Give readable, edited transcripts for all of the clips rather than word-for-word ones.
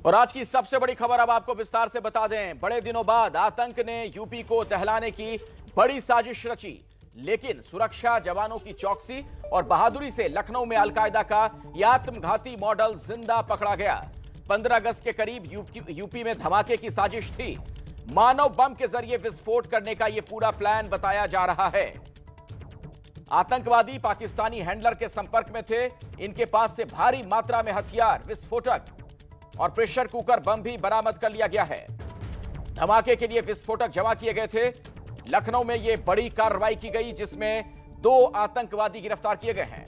और आज की सबसे बड़ी खबर अब आपको विस्तार से बता दें। बड़े दिनों बाद आतंक ने यूपी को दहलाने की बड़ी साजिश रची, लेकिन सुरक्षा जवानों की चौकसी और बहादुरी से लखनऊ में अलकायदा का यह आत्मघाती मॉडल जिंदा पकड़ा गया। 15 अगस्त के करीब यूपी में धमाके की साजिश थी। मानव बम के जरिए विस्फोट करने का यह पूरा प्लान बताया जा रहा है। आतंकवादी पाकिस्तानी हैंडलर के संपर्क में थे। इनके पास से भारी मात्रा में हथियार, विस्फोटक और प्रेशर कुकर बम भी बरामद कर लिया गया है। धमाके के लिए विस्फोटक जमा किए गए थे। लखनऊ में यह बड़ी कार्रवाई की गई, जिसमें 2 आतंकवादी गिरफ्तार किए गए हैं।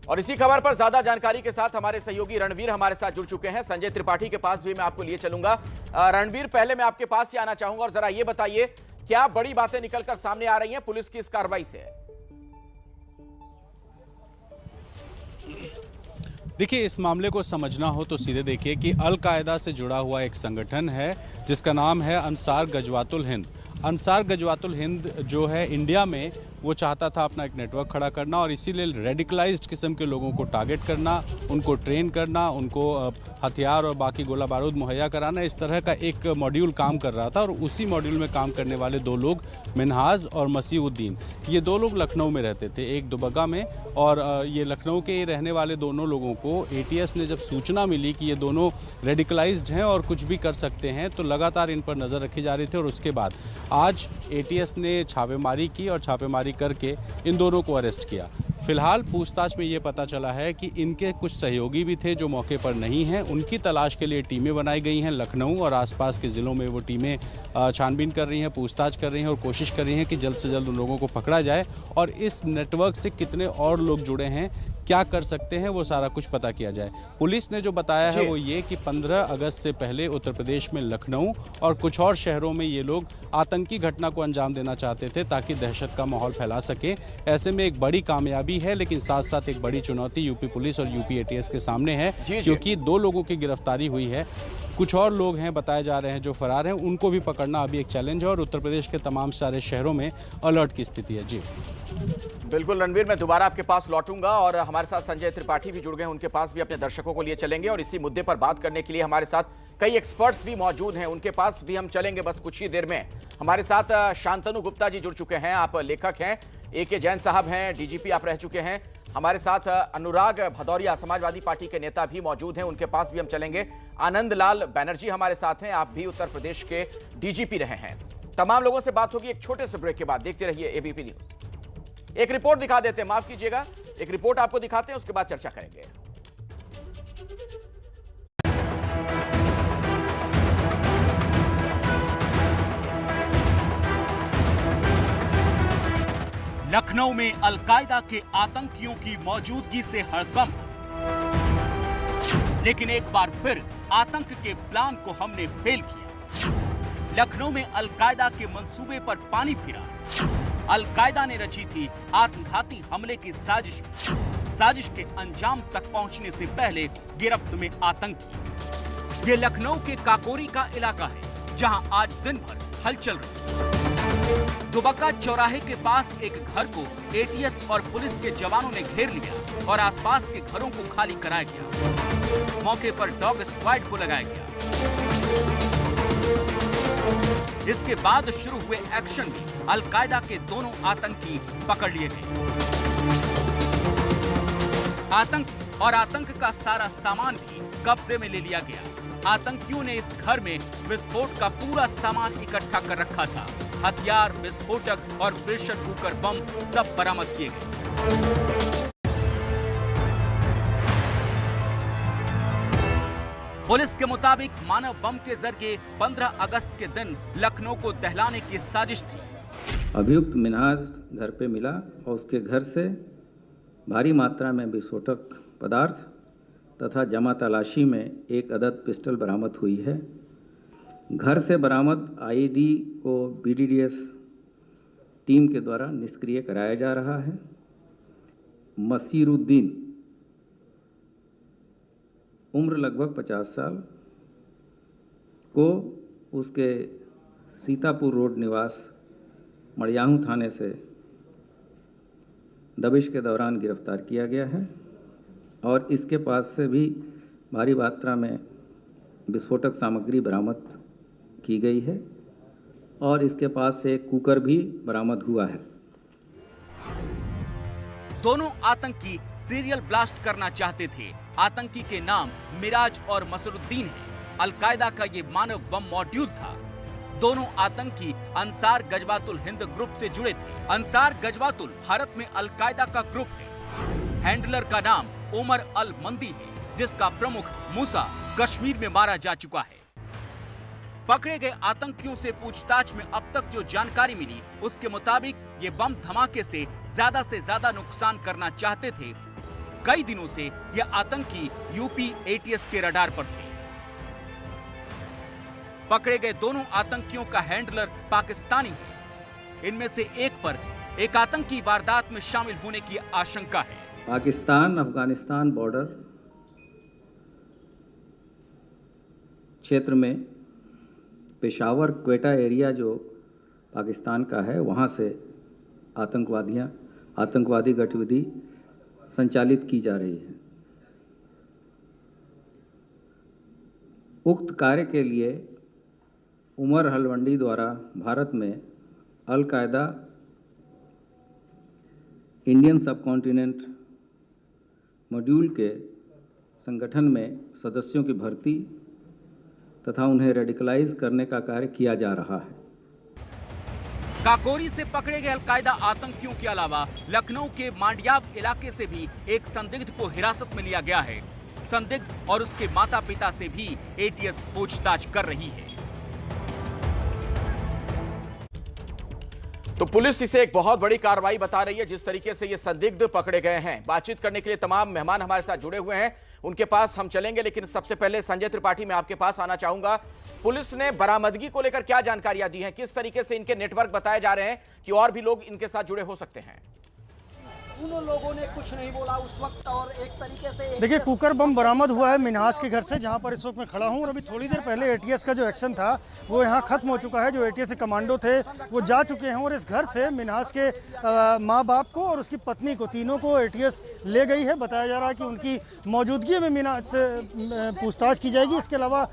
और इसी खबर पर ज्यादा जानकारी के साथ हमारे सहयोगी रणवीर हमारे साथ जुड़ चुके हैं। संजय त्रिपाठी के पास भी मैं आपको लिए चलूंगा। रणवीर, पहले मैं आपके पास ही आना चाहूंगा और जरा ये बताइए, क्या बड़ी बातें निकलकर सामने आ रही हैं पुलिस की इस कार्रवाई से? देखिए, इस मामले को समझना हो तो सीधे देखिए कि अल-कायदा से जुड़ा हुआ एक संगठन है जिसका नाम है अंसार गजवातुल हिंद। अंसार गजवातुल हिंद जो है इंडिया में, वो चाहता था अपना एक नेटवर्क खड़ा करना और इसीलिए रेडिकलाइज्ड किस्म के लोगों को टारगेट करना, उनको ट्रेन करना, उनको हथियार और बाकी गोला बारूद मुहैया कराना, इस तरह का एक मॉड्यूल काम कर रहा था। और उसी मॉड्यूल में काम करने वाले 2 लोग, मिनहाज और मसीउद्दीन, ये 2 लोग लखनऊ में रहते थे, एक दुबग्गा में। और ये लखनऊ के रहने वाले दोनों लोगों को एटीएस ने जब सूचना मिली कि ये दोनों रेडिकलाइज्ड हैं और कुछ भी कर सकते हैं, तो लगातार इन पर नज़र रखी जा रही थी। और उसके बाद आज एटीएस ने छापेमारी की और छापेमारी करके इन दोनों को अरेस्ट किया। फिलहाल पूछताछ में ये पता चला है कि इनके कुछ सहयोगी भी थे जो मौके पर नहीं हैं। उनकी तलाश के लिए टीमें बनाई गई हैं। लखनऊ और आसपास के ज़िलों में वो टीमें छानबीन कर रही हैं, पूछताछ कर रही हैं और कोशिश कर रही हैं कि जल्द से जल्द उन लोगों को पकड़ा जाए। और इस नेटवर्क से कितने और लोग जुड़े हैं, क्या कर सकते हैं, वो सारा कुछ पता किया जाए। पुलिस ने जो बताया है वो ये कि 15 अगस्त से पहले उत्तर प्रदेश में लखनऊ और कुछ और शहरों में ये लोग आतंकी घटना को अंजाम देना चाहते थे ताकि दहशत का माहौल फैला सके। ऐसे में एक बड़ी कामयाबी है, लेकिन साथ साथ एक बड़ी चुनौती यूपी पुलिस और यूपी एटीएस के सामने है, क्योंकि 2 लोगों की गिरफ्तारी हुई है। कुछ और लोग हैं बताए जा रहे हैं जो फरार हैं, उनको भी पकड़ना अभी एक चैलेंज है। और उत्तर प्रदेश के तमाम सारे शहरों में अलर्ट की स्थिति है। जी बिल्कुल रणवीर, मैं दोबारा आपके पास लौटूंगा और हमारे साथ संजय त्रिपाठी भी जुड़ गए, उनके पास भी अपने दर्शकों को लिए चलेंगे। और इसी मुद्दे पर बात करने के लिए हमारे साथ कई एक्सपर्ट्स भी मौजूद हैं, उनके पास भी हम चलेंगे बस कुछ ही देर में। हमारे साथ शांतनु गुप्ता जी जुड़ चुके हैं, आप लेखक हैं। AK जैन साहब हैं, डीजीपी आप रह चुके हैं। हमारे साथ अनुराग भदौरिया समाजवादी पार्टी के नेता भी मौजूद हैं, उनके पास भी हम चलेंगे। आनंद लाल बैनर्जी हमारे साथ हैं, आप भी उत्तर प्रदेश के डीजीपी रहे हैं। तमाम लोगों से बात होगी एक छोटे से ब्रेक के बाद। देखते रहिए एबीपी न्यूज। एक रिपोर्ट दिखा देते हैं, माफ कीजिएगा, एक रिपोर्ट आपको दिखाते हैं, उसके बाद चर्चा करेंगे। लखनऊ में अलकायदा के आतंकियों की मौजूदगी से हड़कंप, लेकिन एक बार फिर आतंक के प्लान को हमने फेल किया। लखनऊ में अलकायदा के मंसूबे पर पानी फिरा। अलकायदा ने रची थी आत्मघाती हमले की साजिश के अंजाम तक पहुंचने से पहले गिरफ्त में आतंकी। ये लखनऊ के काकोरी का इलाका है, जहां आज दिन भर हलचल रही। दुबग्गा चौराहे के पास एक घर को एटीएस और पुलिस के जवानों ने घेर लिया और आसपास के घरों को खाली कराया गया। मौके पर डॉग स्क्वाड को लगाया गया। इसके बाद शुरू हुए एक्शन में अलकायदा के दोनों आतंकी पकड़ लिए गए। आतंक का सारा सामान भी कब्जे में ले लिया गया। आतंकियों ने इस घर में विस्फोट का पूरा सामान इकट्ठा कर रखा था। हथियार, विस्फोटक और प्रेशर कुकर बम सब बरामद किए गए। पुलिस के मुताबिक मानव बम के जरिए 15 अगस्त के दिन लखनऊ को दहलाने की साजिश थी। अभियुक्त मिनहाज घर पे मिला और उसके घर से भारी मात्रा में विस्फोटक पदार्थ तथा जमा तलाशी में एक अदद पिस्टल बरामद हुई है। घर से बरामद आईडी को BDDS टीम के द्वारा निष्क्रिय कराया जा रहा है। मसीरुद्दीन, उम्र लगभग 50 साल, को उसके सीतापुर रोड निवास मड़ियाहू थाने से दबिश के दौरान गिरफ्तार किया गया है और इसके पास से भी भारी मात्रा में विस्फोटक सामग्री बरामद की गई है और इसके पास से एक कुकर भी बरामद हुआ है। दोनों आतंकी सीरियल ब्लास्ट करना चाहते थे। आतंकी के नाम मिराज और मसरुद्दीन है। अलकायदा का ये मानव बम मॉड्यूल था। दोनों आतंकी अंसार गजवातुल हिंद ग्रुप से जुड़े थे। अंसार गजवातुल भारत में अलकायदा का ग्रुप है। हैंडलर का नाम उमर अल मंदी है, जिसका प्रमुख मूसा कश्मीर में मारा जा चुका है। पकड़े गए आतंकियों से पूछताछ में अब तक जो जानकारी मिली, उसके मुताबिक ये बम धमाके से ज्यादा नुकसान करना चाहते थे। कई दिनों से ये आतंकी यूपी एटीएस के रडार पर थे। पकड़े गए दोनों आतंकियों का हैंडलर पाकिस्तानी है। इनमें से एक पर एक आतंकी वारदात में शामिल होने की आशंका है। पाकिस्तान अफगानिस्तान बॉर्डर क्षेत्र में पेशावर क्वेटा एरिया जो पाकिस्तान का है, वहाँ से आतंकवादी गतिविधि संचालित की जा रही है। उक्त कार्य के लिए उमर हलवंडी द्वारा भारत में अल कायदा इंडियन सबकॉन्टिनेंट मॉड्यूल के संगठन में सदस्यों की भर्ती तथा उन्हें रेडिकलाइज करने का कार्य किया जा रहा है। काकोरी से पकड़े गए अलकायदा आतंकियों के अलावा लखनऊ के मांडियाब इलाके से भी एक संदिग्ध को हिरासत में लिया गया है। संदिग्ध और उसके माता पिता से भी एटीएस पूछताछ कर रही है। तो पुलिस इसे एक बहुत बड़ी कार्रवाई बता रही है, जिस तरीके से ये संदिग्ध पकड़े गए हैं। बातचीत करने के लिए तमाम मेहमान हमारे साथ जुड़े हुए हैं, उनके पास हम चलेंगे, लेकिन सबसे पहले संजय त्रिपाठी, मैं आपके पास आना चाहूंगा। पुलिस ने बरामदगी को लेकर क्या जानकारियां दी हैं? किस तरीके से इनके नेटवर्क बताए जा रहे हैं कि और भी लोग इनके साथ जुड़े हो सकते हैं? उन लोगों ने कुछ नहीं बोला उस वक्त। और एक तरीके से देखिए, कुकर बम बरामद हुआ है मिन्हाज के घर से, जहां पर इस वक्त मैं खड़ा हूं। और अभी थोड़ी देर पहले एटीएस का जो एक्शन था वो यहां खत्म हो चुका है। जो एटीएस के कमांडो थे वो जा चुके हैं और इस घर से मिन्हाज के माँ बाप को और उसकी पत्नी को, तीनों को एटीएस ले गई है। बताया जा रहा है कि उनकी मौजूदगी में मिन्हाज से पूछताछ की जाएगी। इसके अलावा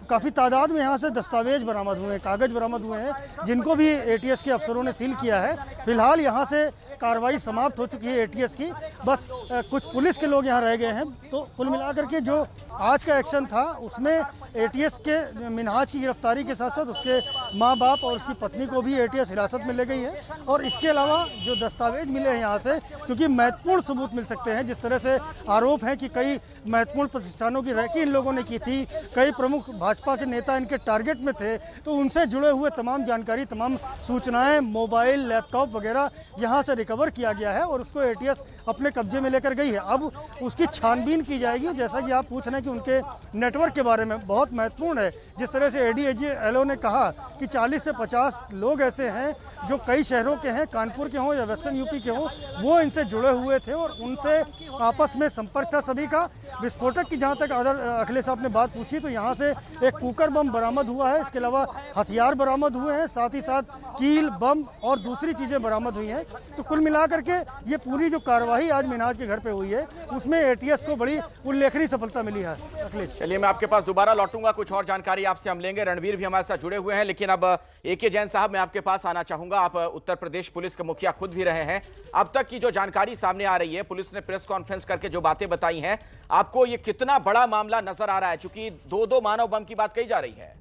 काफ़ी तादाद में यहाँ से दस्तावेज बरामद हुए हैं, कागज़ बरामद हुए हैं, जिनको भी एटीएस के अफसरों ने सील किया है। फिलहाल यहाँ से कार्रवाई समाप्त हो चुकी है एटीएस की। बस कुछ पुलिस के लोग यहाँ रह गए हैं। तो कुल मिलाकर के जो आज का एक्शन था उसमें एटीएस के मिन्हाज की गिरफ्तारी के साथ साथ उसके माँ बाप और उसकी पत्नी को भी एटीएस हिरासत में ले गई है। और इसके अलावा जो दस्तावेज मिले हैं यहाँ से, क्योंकि महत्वपूर्ण सबूत मिल सकते हैं। जिस तरह से आरोप है कि कई महत्वपूर्ण प्रतिष्ठानों की रैकी इन लोगों ने की थी, कई प्रमुख भाजपा के नेता इनके टारगेट में थे, तो उनसे जुड़े हुए तमाम जानकारी, तमाम सूचनाएं, मोबाइल, लैपटॉप वगैरह यहाँ से रिकवर किया गया है और उसको एटीएस अपने कब्जे में लेकर गई है। अब उसकी छानबीन की जाएगी। जैसा कि आप पूछ रहे हैं कि उनके नेटवर्क के बारे में, बहुत महत्वपूर्ण है। जिस तरह से एडीएजीएलओ ने कहा कि 40 से 50 लोग ऐसे हैं जो कई शहरों के हैं, कानपुर के हों या वेस्टर्न यूपी के हों, वो इनसे जुड़े हुए थे और उनसे आपस में संपर्क था सभी का। विस्फोटक की जहाँ तक अखिलेश साहब ने बात पूछी, तो यहाँ से एक कुकर बम बरामद हुआ है। इसके अलावा हथियार बरामद हुए हैं, साथ ही साथ कील, बम और दूसरी चीज़ें बरामद हुई हैं। तो कुल मिलाकर के ये पूरी जो कार्रवाई आज मिन्हाज के घर पे हुई है, उसमें एटीएस को बड़ी उल्लेखनीय सफलता मिली है। अखिलेश, चलिए मैं आपके पास दोबारा लौटूंगा, कुछ और जानकारी आपसे हम लेंगे। रणवीर भी हमारे साथ जुड़े हुए हैं, लेकिन अब AK जैन साहब, मैं आपके पास आना चाहूंगा। आप उत्तर प्रदेश पुलिस के मुखिया खुद भी रहे हैं। अब तक की जो जानकारी सामने आ रही है, पुलिस ने प्रेस कॉन्फ्रेंस करके जो बातें बताई हैं, आपको ये कितना बड़ा मामला नजर आ रहा है? चूंकि दो मानव बम की बात कही जा रही है।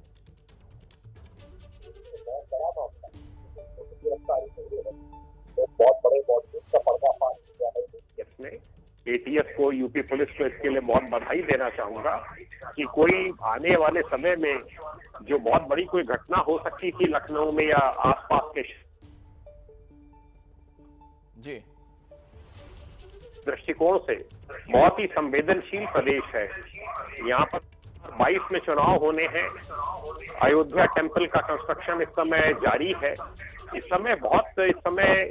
बहुत बड़े मॉड्यूल का पर्दाफाश किया है इसमें। एटीएस को, यूपी पुलिस को इसके लिए बहुत बधाई देना चाहूंगा कि कोई आने वाले समय में जो बहुत बड़ी कोई घटना हो सकती थी लखनऊ में या आसपास के जी दृष्टिकोण से बहुत ही संवेदनशील प्रदेश है। यहाँ पर 22 में चुनाव होने हैं। अयोध्या टेम्पल का कंस्ट्रक्शन इस समय जारी है। इस समय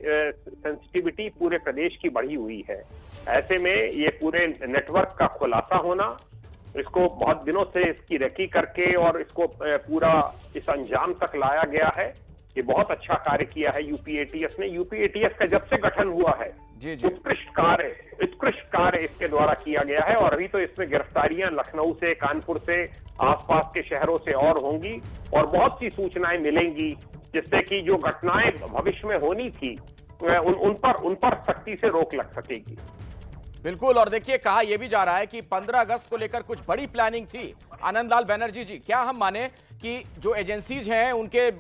सेंसिटिविटी पूरे प्रदेश की बढ़ी हुई है। ऐसे में ये पूरे नेटवर्क का खुलासा होना, इसको बहुत दिनों से इसकी रेकी करके और इसको पूरा इस अंजाम तक लाया गया है। ये बहुत अच्छा कार्य किया है यूपी एटीएस ने। यूपी एटीएस का जब से गठन हुआ है जी जी उत्कृष्ट कार्य इसके द्वारा किया गया है। और अभी तो इसमें गिरफ्तारियां लखनऊ से, कानपुर से, आसपास के शहरों से और होंगी और बहुत सी सूचनाएं मिलेंगी जिससे कि जो घटनाएं भविष्य में होनी थी उन पर सख्ती से रोक लग सकेगी। बिल्कुल। और देखिए, कहा यह भी जा रहा है कि 15 अगस्त को लेकर कुछ बड़ी प्लानिंग थी। आनंदलाल बैनर्जी जी, क्या हम माने कि जो एजेंसीज हैं, उनके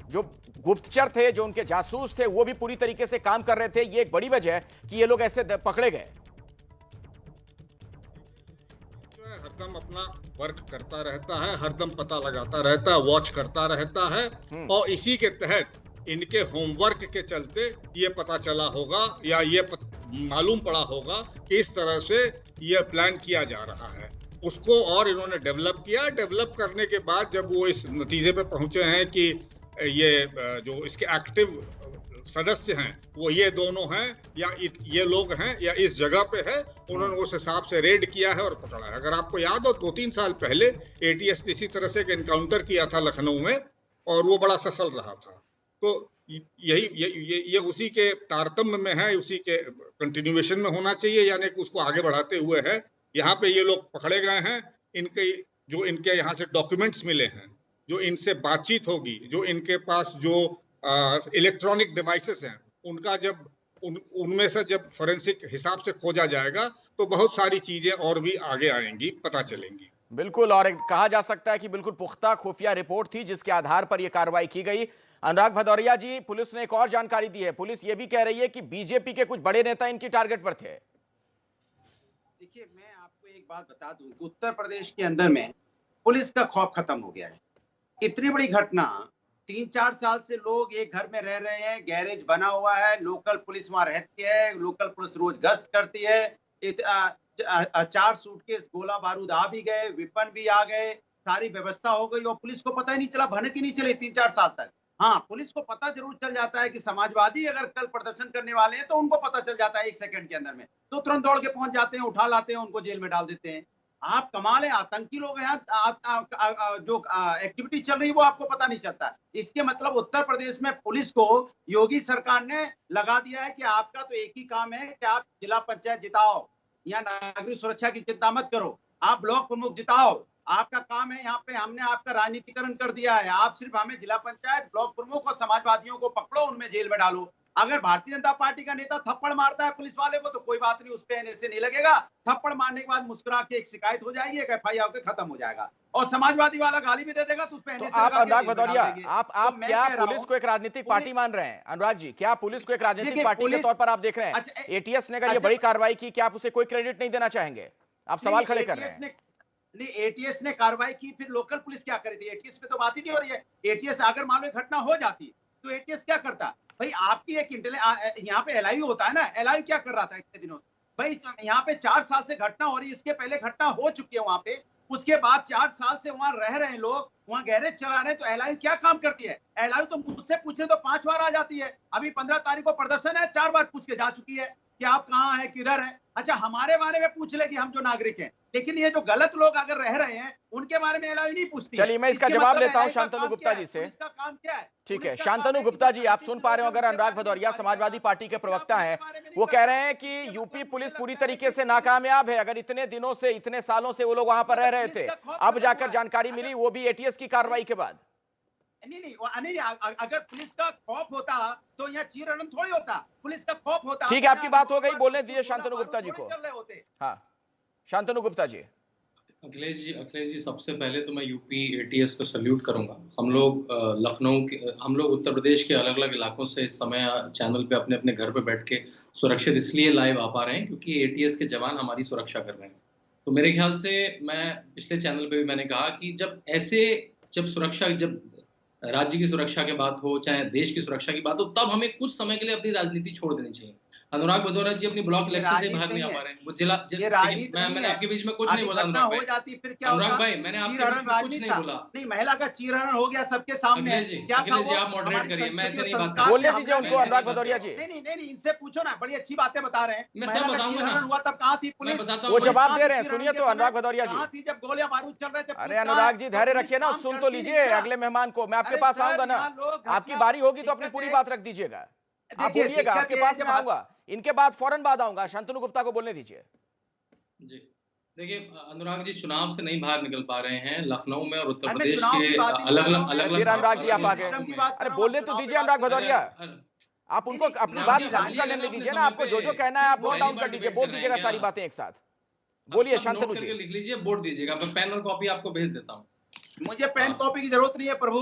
जो गुप्तचर थे, जो उनके जासूस थे, वो भी पूरी तरीके से काम कर रहे थे? ये एक बड़ी वजह है कि ये लोग ऐसे पकड़े गए। हरदम अपना वर्क करता रहता है, हरदम पता लगाता रहता है, वॉच करता रहता है और इसी के तहत इनके होमवर्क के चलते ये पता चला होगा या ये मालूम पड़ा होगा कि इस तरह से ये प्लान किया जा रहा है। उसको और इन्होंने डेवलप किया। डेवलप करने के बाद जब वो इस नतीजे पे पहुंचे हैं कि ये जो इसके एक्टिव सदस्य हैं वो ये दोनों हैं या ये लोग हैं या इस जगह पे है, उन्होंने उस हिसाब से रेड किया है और पकड़ा है। अगर आपको याद हो 2-3 साल पहले एटीएस इसी तरह से एक एनकाउंटर किया था लखनऊ में और वो बड़ा सफल रहा था। तो ये उसी के तारतम्य में है, उसी के कंटिन्यूएशन में होना चाहिए, यानी कि उसको आगे बढ़ाते हुए है। यहाँ पे ये लोग पकड़े गए हैं, इनके यहाँ से डॉक्यूमेंट्स मिले हैं, जो इनसे बातचीत होगी, जो इनके पास जो इलेक्ट्रॉनिक डिवाइसेस हैं, उनका जब उनमें से जब फोरेंसिक हिसाब से खोजा जाएगा तो बहुत सारी चीजें और भी आगे आएंगी, पता चलेंगी। बिल्कुल। और कहा जा सकता है कि बिल्कुल पुख्ता खुफिया रिपोर्ट थी जिसके आधार पर यह कार्रवाई की गई। अनुराग भदौरिया जी, पुलिस ने एक और जानकारी दी है। पुलिस यह भी कह रही है कि बीजेपी के कुछ बड़े नेता इनकी टारगेट पर थे। देखिए, मैं आपको एक बात बता दूं कि उत्तर प्रदेश के अंदर में पुलिस का खौफ खत्म हो गया है। इतनी बड़ी घटना, 3-4 साल से लोग एक घर में रह रहे हैं, गैरेज बना हुआ है, लोकल पुलिस वहां रहती है, लोकल पुलिस रोज गश्त करती है। 4 सूटकेस गोला बारूद आ भी गए, विपन भी आ गए, सारी व्यवस्था हो गई और पुलिस को पता ही नहीं चला, भनक ही नहीं चली 3-4 साल तक। हाँ, पुलिस को पता जरूर चल जाता है कि समाजवादी अगर कल प्रदर्शन करने वाले हैं तो उनको पता चल जाता है 1 सेकंड के अंदर में, तो तुरंत दौड़ के पहुंच जाते हैं, उठा लाते हैं, उनको जेल में डाल देते हैं। आप कमाल है, आतंकी लोग यहाँ जो एक्टिविटी चल रही है वो आपको पता नहीं चलता। इसके मतलब उत्तर प्रदेश में पुलिस को योगी सरकार ने लगा दिया है कि आपका तो एक ही काम है कि आप जिला पंचायत जिताओ, यहाँ नागरिक सुरक्षा की चिंता मत करो, आप ब्लॉक प्रमुख जिताओ, आपका काम है। यहाँ पे हमने आपका राजनीतिकरण कर दिया है, आप सिर्फ हमें जिला पंचायत, ब्लॉक प्रमुख और समाजवादियों को पकड़ो, उनमें जेल में डालो। अगर भारतीय जनता पार्टी का नेता थप्पड़ मारता है पुलिस वाले को तो कोई बात नहीं, उस पे एनएसए नहीं लगेगा। थप्पड़ मारने के बाद मुस्कुरा के एक शिकायत हो जाएगी, एक एफआईआर होकर खत्म हो जाएगा और समाजवादी वाला गाली भी दे देगा तो उस पे एनएसए आप अनुराग भदौरिया, आप क्या पुलिस को एक राजनीतिक पार्टी मान रहे हैं? अनुराग जी, क्या पुलिस को एक राजनीतिक पार्टी के तौर पर आप देख रहे हैं? एटीएस ने अगर ये बड़ी कार्रवाई की, क्या आप उसे कोई क्रेडिट नहीं देना चाहेंगे? आप सवाल खड़े कर रहे हैं। नहीं, एटीएस ने कार्रवाई की, फिर लोकल पुलिस क्या करी थी? एटीएस पे तो बात ही नहीं हो रही है। एटीएस अगर मान लो घटना हो जाती तो एटीएस क्या करता? भाई आपकी एक यहाँ पे एलआईयू होता है ना, एलआईयू क्या कर रहा था इतने दिनों से? भाई यहाँ पे 4 साल से घटना हो रही है, इसके पहले घटना हो चुकी है वहां पे, उसके बाद 4 साल से वहां रह रहे हैं लोग, वहां गैरेज चला रहे हैं, तो एलआईयू क्या काम करती है? एलआईयू तो मुझसे पूछे तो 5 बार आ जाती है। अभी 15 तारीख को प्रदर्शन है, 4 बार पूछ के जा चुकी है कि आप कहाँ हैं, किधर हैं। अच्छा, हमारे बारे में पूछ लेगी, हम जो नागरिक हैं, लेकिन ये जो गलत लोग अगर रह रहे हैं उनके बारे में एलआईयू नहीं पूछती। चलिए, मैं इसका जवाब लेता हूं शांतनु गुप्ता जी से। इसका काम क्या है? ठीक है, शांतनु गुप्ता जी, आप सुन पा रहे हो? अगर अनुराग भदौरिया समाजवादी पार्टी के प्रवक्ता हैं, वो कह रहे हैं कि यूपी पुलिस पूरी तरीके से नाकामयाब है। अगर इतने दिनों से, इतने सालों से वो लोग वहां पर रह रहे थे, अब जाकर जानकारी मिली, वो भी एटीएस की कार्रवाई के बाद। नहीं, अगर पुलिस का खौफ होता तो यहाँ चीरहरण थोड़ी होता, पुलिस का खौफ होता। ठीक है, आपकी बात हो गई, बोलने दीजिए शांतनु गुप्ता जी को। हाँ, शांतनु गुप्ता जी। अखिलेश जी, सबसे पहले तो मैं यूपी एटीएस को सल्यूट करूंगा। हम लोग लखनऊ के, हम लोग उत्तर प्रदेश के अलग अलग इलाकों से इस समय चैनल पे अपने अपने घर पे बैठ के सुरक्षित इसलिए लाइव आ पा रहे हैं क्योंकि एटीएस के जवान हमारी सुरक्षा कर रहे हैं। तो मेरे ख्याल से, मैं पिछले चैनल पे भी मैंने कहा कि जब राज्य की सुरक्षा की बात हो, चाहे देश की सुरक्षा की बात हो, तब हमें कुछ समय के लिए अपनी राजनीति छोड़ देनी चाहिए। अनुराग भदौरिया जी अपनी ब्लॉक इलेक्शन से बाहर नहीं आ पा रहे हैं। वो मैंने आपके बीच में कुछ नहीं बोला। अनुराग भाई, मैंने आपके बीच में कुछ नहीं बोला। नहीं, महिला का चीरहरण हो गया सबके सामने। क्या आप मॉडरेट करिए, मैं ऐसे नहीं बात कर। बोलने दीजिए उनको, अनुराग भदौरिया जी। नहीं, इनसे पूछो ना, बड़ी अच्छी बातें बता रहे हैं। मैं सब बताऊंगा ना। हुआ तब कहाँ थी पुलिस? वो जवाब दे रहे हैं, सुनिए तो अनुराग भदौरिया जी। कहाँ थी जब गोलियां बारूद चल रहे थे? अरे अनुराग जी, धैर्य रखिए ना, सुन तो लीजिए अगले मेहमान को। मैं आपके पास आऊंगा ना, आपकी बारी होगी तो अपनी पूरी बात रख दीजिएगा, आप बोलिएगा, आपके पास मैं आऊंगा। इनके बाद फौरन बाद आऊंगा, शांतनु गुप्ता को बोलने दीजिए। जी देखिए, अनुराग जी चुनाव से नहीं बाहर निकल पा रहे हैं। लखनऊ में और उत्तर अरे प्रदेश चुनाव की के बात ही नहीं कर रहा हूं मैं। फिर अनुराग जी आप आ गए। सिस्टम की बात कर अरे रहा हूं, बोलने आप तो चुनाव दीजिए की अनुराग बात कर रहे भदौरिया, हैं। आप उनको अपनी बात खत्म करने नहीं दीजिए ना, आपको जो जो कहना है आप नोट डाउन कर लीजिए, बोल दीजिएगा सारी बातें एक साथ। बोलिए शांतनु जी। लिख लीजिए, बोर्ड दीजिएगा, मैं पेन और कॉपी आपको भेज देता हूँ। मुझे पेन कॉपी की जरूरत नहीं है प्रभु,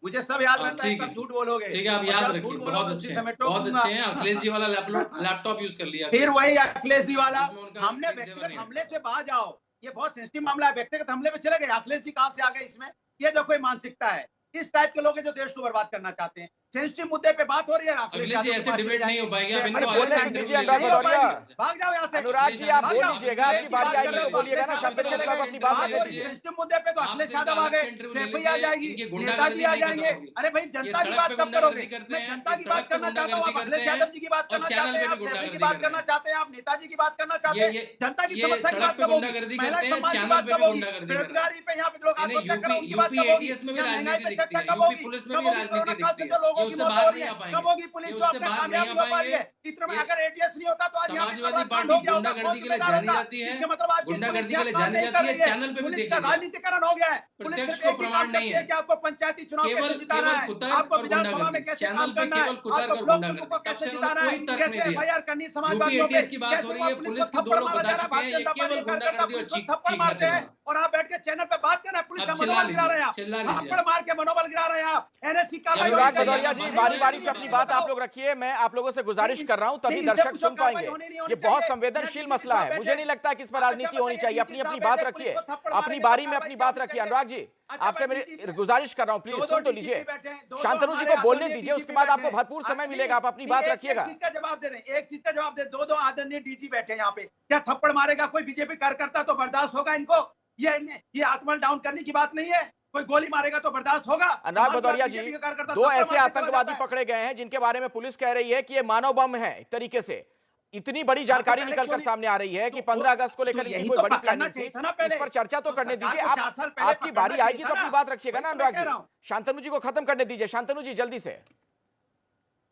मुझे सब याद रहता है, ठीक है। तब झूठ बोलोगे। ठीक है, आप याद रखिए, बहुत अच्छे हैं, बहुत अच्छे हैं। अखिलेश जी वाला लैपटॉप यूज कर लिया। फिर वही अखिलेश जी वाला, हमने व्यक्तिगत व्यक्तिगत हमले से बाहर जाओ, ये बहुत सेंसिटिव मामला है, व्यक्तिगत हमले में चले गए। अखिलेश जी कहां से आ गए इसमें? ये जो कोई मानसिकता है, इस टाइप के लोग हैं जो देश को बर्बाद करना चाहते हैं। सेंसिटिव मुद्दे पे बात हो रही है, अखिलेश जी ऐसे डिबेट नहीं हो पाएगी। आप इनको बोलने अलग से दीजिए इंटरव्यू अनुराग ले भदौरिया। लीजिए। भाग जाओ यहाँ से। अनुराग जी आप बोल लीजिएगा, आपकी बारी बात कर आएगी रहे तो हो, बोलिएगा ना, शांतनु गुप्ता को अपनी बात करने दीजिए। सेंसिटिव मुद्दे पे तो अखिलेश यादव आ गए, सेफई आ जाएगी, नेताजी आ जाएंगे। अरे भाई जनता की बात कब करोगे? मैं जनता की बात करना चाहता हूँ, आप अखिलेश यादव जी की बात करना चाहते हैं, आप सेफई की बात करना चाहते हैं, आप नेताजी की बात करना चाहते हैं। जनता की समस्या की बात कब होगी? महिला सम्मान की बात कब होगी? बेरोजगारी पे यहाँ पे लोग आत्महत्या कर रहे हैं, उनकी बात कब होगी? महंगाई पे चर्चा कब होगी? कब होगी कोरोना काल से जो लोगों की मौत हो रही है? कब होगी पुलिस जो अपने कामयाब हो पा रही है? इतना में अगर एटीएस नहीं होता तो आज यहाँ पे समाजवादी पार्टी गुंडागर्दी के लिए जानी जाती है, इसका मतलब आपकी गुंडागर्दी पुलिस के लिए काम जानी नहीं जाती कर है। रही है। चैनल पे भी पुलिस का देखिए, राजनीतिकरण हो गया है। पुलिस प्रत्यक्ष सिर्फ को एक ही प्रमाण काम नहीं करती है है। कि आपको पंचायती चुनाव कैसे जिताना है, आपको विधानसभा में कैसे काम करना है, आपको ब्लॉक प्रमुख को कैसे जिताना है, कैसे एफआईआर करनी समाजवादियों पे, कैसे वहाँ पुलिस को थप्पड़ मारा जा रहा है, भारतीय जनता पार्टी कार्यकर्ता पुलिस को थप्पड़ मारते हैं और आप बैठ के चैनल पे बात करना है। पुलिस का मनोबल गिरा रहे हैं आप, थप्पड़ मार के मनोबल गिरा रहे हैं आप। एनएससी कार्रवाई अनुराग भदौरिया जी बारी बारी से अपनी बात आप लोग रखिए, मैं आप लोगों से गुजारिश कर रहा हूं, तभी दर्शक सुन पाएंगे। ये बहुत संवेदनशील मसला है, मुझे नहीं लगता कि इस पर राजनीति होनी चाहिए। अपनी अपनी बात रखिए, अपनी बारी में अपनी बात रखिए। अनुराग जी आपसे मेरी गुजारिश कर रहा हूं, प्लीज सुन तो लीजिए। शांतनु जी को बोलने दीजिए, उसके बाद आपको भरपूर समय मिलेगा, आप अपनी बात रखिएगा। एक चीज का जवाब दे दें, एक चीज का जवाब दे। दो आदरणीय डीजी बैठे हैं यहाँ पे, क्या थप्पड़ मारेगा कोई बीजेपी कार्यकर्ता तो बर्दाश्त होगा इनको? ये आत्मबल डाउन करने की बात नहीं है, कोई गोली मारेगा तो बर्दाश्त होगा? अनुराग भदौरिया जी, दो ऐसे आतंकवादी पकड़े गए हैं जिनके बारे में पुलिस कह रही है कि ये मानव बम है एक तरीके से। इतनी बड़ी जानकारी निकलकर सामने आ रही है कि 15 अगस्त को लेकर इनकी कोई बड़ी प्लानिंग थी, इस पर चर्चा तो करने दीजिए। आपकी बारी आएगी तो अपनी बात रखिएगा ना अनुराग जी। शांतनु जी को खत्म करने दीजिए। शांतनु जी जल्दी से।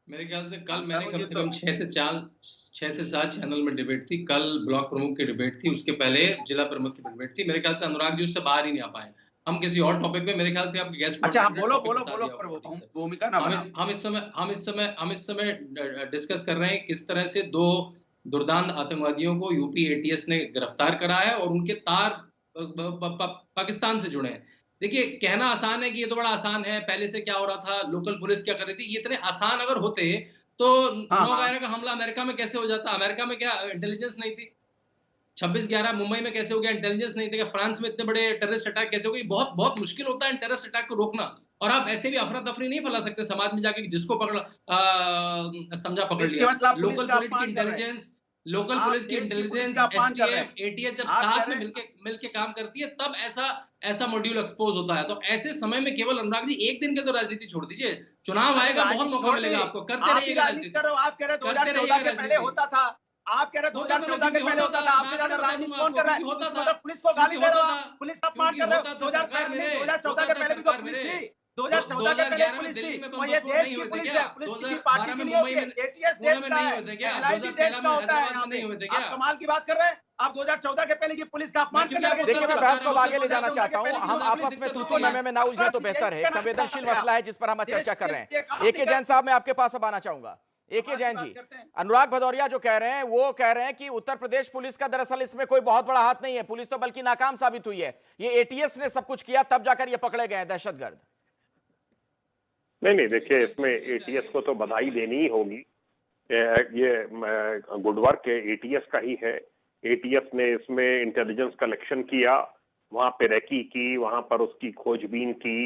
मेरे ख्याल से कल मैंने कम से कम 6 से 7 चैनल में डिबेट थी। कल ब्लॉक प्रमुख की डिबेट थी, उसके पहले जिला प्रमुख की डिबेट थी। मेरे ख्याल से अनुराग जी उससे बाहर ही नहीं आ पाए। हम किसी और टॉपिक पे, मेरे ख्याल से आपके गेस्ट अच्छा बोलो भूमिका ना हम इस समय डिस्कस कर रहे हैं किस तरह से 2 दुर्दांत आतंकवादियों को यूपी एटीएस ने गिरफ्तार करा है और उनके तार पाकिस्तान से जुड़े हैं। देखिए, कहना आसान है कि ये तो बड़ा आसान है, पहले से क्या हो रहा था, लोकल पुलिस क्या कर रही थी। ये इतने आसान अगर होते तो 9/11 का हमला अमेरिका में कैसे हो जाता? अमेरिका में क्या इंटेलिजेंस नहीं थी? 26/11 मुंबई में कैसे हो गया? इंटेलिजेंस नहीं था। फ्रांस में इतने बड़े टेररिस्ट अटैक कैसे हो गई? बहुत बहुत मुश्किल होता है टेररिस्ट अटैक को रोकना। और आप ऐसे भी अफरा तफरी नहीं फैला सकते समाज में जाके जिसको समझा पकड़ लिया। लोकल पुलिस की इंटेलिजेंस, एसटीएफ, एटीएस जब साथ में मिलके काम करती है तब ऐसा मॉड्यूल एक्सपोज होता है। तो ऐसे समय में केवल अनुराग जी एक दिन के तो राजनीति छोड़ दीजिए, चुनाव आएगा, बहुत मौका मिलेगा आपको, करते रहिएगा राजनीति। आप कह रहे 2014 के पहले होता था, आप कह रहे 2014 के पहले होता था, आपसे ज्यादा राजनीति कौन कर रहा है? मतलब पुलिस को गाली दे रहे हो, पुलिस का अपमान कर रहे हो। 2014 के पहले भी तो पुलिस थी, 2014 के पहले पुलिस थी, और ये देश की पुलिस है, पुलिस किसी पार्टी की नहीं होती है, एटीएस देश का है, एलआईबी देश का होता है। यहाँ पे आप कमाल की बात कर रहे हैं, आप 2014 के पहले की पुलिस का अपमान करने लगे। देखिए, मैं बहस को आगे ले जाना चाहता हूं, हम आपस में तू में ना उलझे तो बेहतर है। एक संवेदनशील मसला है जिस पर हम चर्चा कर रहे हैं। एके जैन साहब, मैं आपके पास अब आना चाहूंगा। एके जैन जी, अनुराग भदौरिया जो कह रहे हैं वो कह रहे हैं कि उत्तर प्रदेश पुलिस का दरअसल इसमें कोई बहुत बड़ा हाथ नहीं है, पुलिस तो बल्कि नाकाम साबित हुई है, ये एटीएस ने सब कुछ किया तब जाकर ये पकड़े गए हैं दहशतगर्द। नहीं, देखिए, इसमें एटीएस को तो बधाई देनी ही होगी। ये गुड वर्क एटीएस का ही है। एटीएस ने इसमें इंटेलिजेंस कलेक्शन किया, वहां पे रेकी की, वहां पर उसकी खोजबीन की,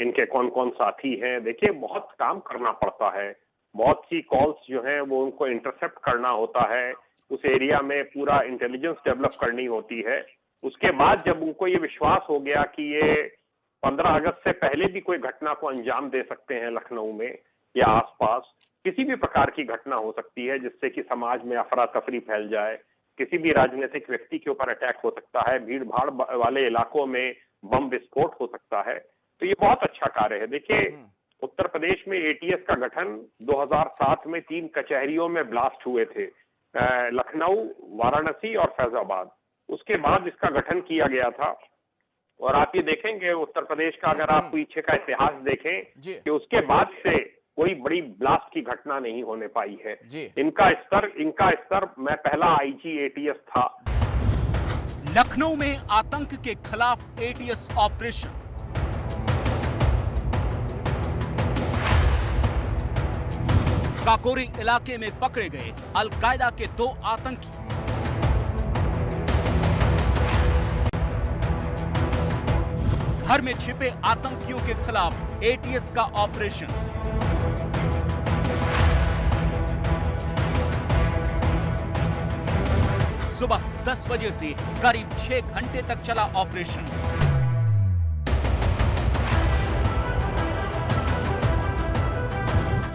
इनके कौन कौन साथी हैं। देखिए, बहुत काम करना पड़ता है, बहुत सी कॉल्स जो हैं वो उनको इंटरसेप्ट करना होता है, उस एरिया में पूरा इंटेलिजेंस डेवलप करनी होती है। उसके बाद जब उनको ये विश्वास हो गया कि ये 15 अगस्त से पहले भी कोई घटना को अंजाम दे सकते हैं, लखनऊ में या आसपास किसी भी प्रकार की घटना हो सकती है जिससे कि समाज में अफरा तफरी फैल जाए, किसी भी राजनीतिक व्यक्ति के ऊपर अटैक हो सकता है, भीड़ भाड़ वाले इलाकों में बम विस्फोट हो सकता है, तो ये बहुत अच्छा कार्य है। देखिए, उत्तर प्रदेश में एटीएस का गठन 2007 में 3 कचहरियों में ब्लास्ट हुए थे, लखनऊ, वाराणसी और फैजाबाद। उसके बाद इसका गठन किया गया था। और आप ये देखेंगे उत्तर प्रदेश का, अगर आप पीछे का इतिहास देखें कि उसके बाद से कोई बड़ी ब्लास्ट की घटना नहीं होने पाई है। इनका स्तर मैं पहला आईजी एटीएस था। लखनऊ में आतंक के खिलाफ एटीएस ऑपरेशन। काकोरी इलाके में पकड़े गए अलकायदा के 2 आतंकी। घर में छिपे आतंकियों के खिलाफ एटीएस का ऑपरेशन। सुबह 10 बजे से करीब 6 घंटे तक चला ऑपरेशन।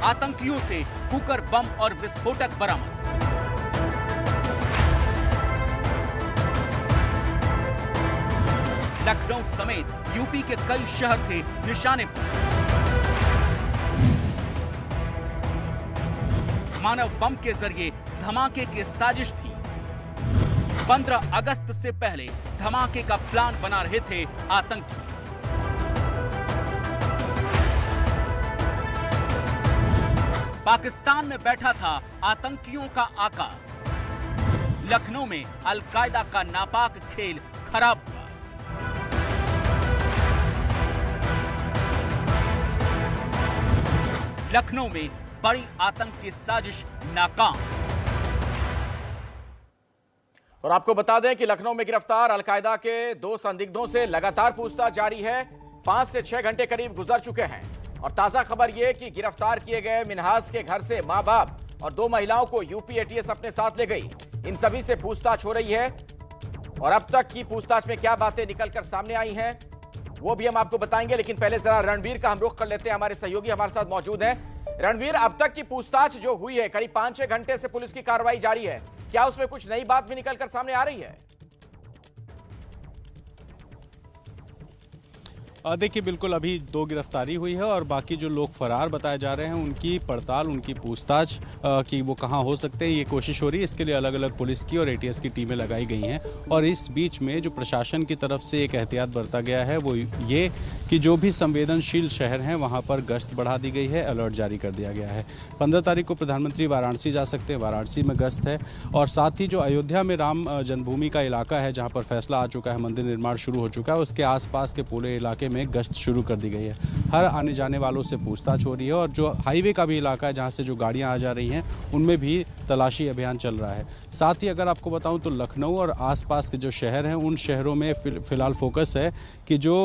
आतंकियों से कुकर बम और विस्फोटक बरामद। लखनऊ समेत यूपी के कई शहर थे निशाने पर। मानव बम के जरिए धमाके की साजिश थी। 15 अगस्त से पहले धमाके का प्लान बना रहे थे आतंकी। पाकिस्तान में बैठा था आतंकियों का आका। लखनऊ में अलकायदा का नापाक खेल खराब हुआ। लखनऊ में बड़ी आतंक की साजिश नाकाम। और आपको बता दें कि लखनऊ में गिरफ्तार अलकायदा के 2 संदिग्धों से लगातार पूछताछ जारी है। 5 से 6 घंटे करीब गुजर चुके हैं। और ताजा खबर यह कि गिरफ्तार किए गए मिन्हाज के घर से मां बाप और 2 महिलाओं को यूपी एटीएस अपने साथ ले गई। इन सभी से पूछताछ हो रही है। और अब तक की पूछताछ में क्या बातें निकलकर सामने आई हैं वो भी हम आपको बताएंगे। लेकिन पहले जरा रणवीर का हम रुख कर लेते हैं। हमारे सहयोगी हमारे साथ मौजूद हैं। रणवीर, अब तक की पूछताछ जो हुई है, करीब 5-6 घंटे से पुलिस की कार्रवाई जारी है, क्या उसमें कुछ नई बात भी निकलकर सामने आ रही है? देखिए, बिल्कुल अभी 2 गिरफ्तारी हुई है और बाकी जो लोग फरार बताए जा रहे हैं उनकी पड़ताल, उनकी पूछताछ कि वो कहाँ हो सकते हैं, ये कोशिश हो रही है। इसके लिए अलग अलग पुलिस की और एटीएस की टीमें लगाई गई हैं। और इस बीच में जो प्रशासन की तरफ से एक एहतियात बरता गया है वो ये कि जो भी संवेदनशील शहर हैं वहाँ पर गश्त बढ़ा दी गई है, अलर्ट जारी कर दिया गया है। 15 तारीख को प्रधानमंत्री वाराणसी जा सकते हैं, वाराणसी में गश्त है। और साथ ही जो अयोध्या में राम जन्मभूमि का इलाका है जहाँ पर फैसला आ चुका है, मंदिर निर्माण शुरू हो चुका है, उसके आसपास के पूरे इलाके में गश्त शुरू कर दी गई है। हर आने जाने वालों से पूछताछ हो रही है। और जो हाईवे का भी इलाका है जहाँ से जो गाड़ियाँ आ जा रही हैं उनमें भी तलाशी अभियान चल रहा है। साथ ही अगर आपको बताऊं तो लखनऊ और आसपास के जो शहर हैं उन शहरों में फिलहाल फोकस है कि जो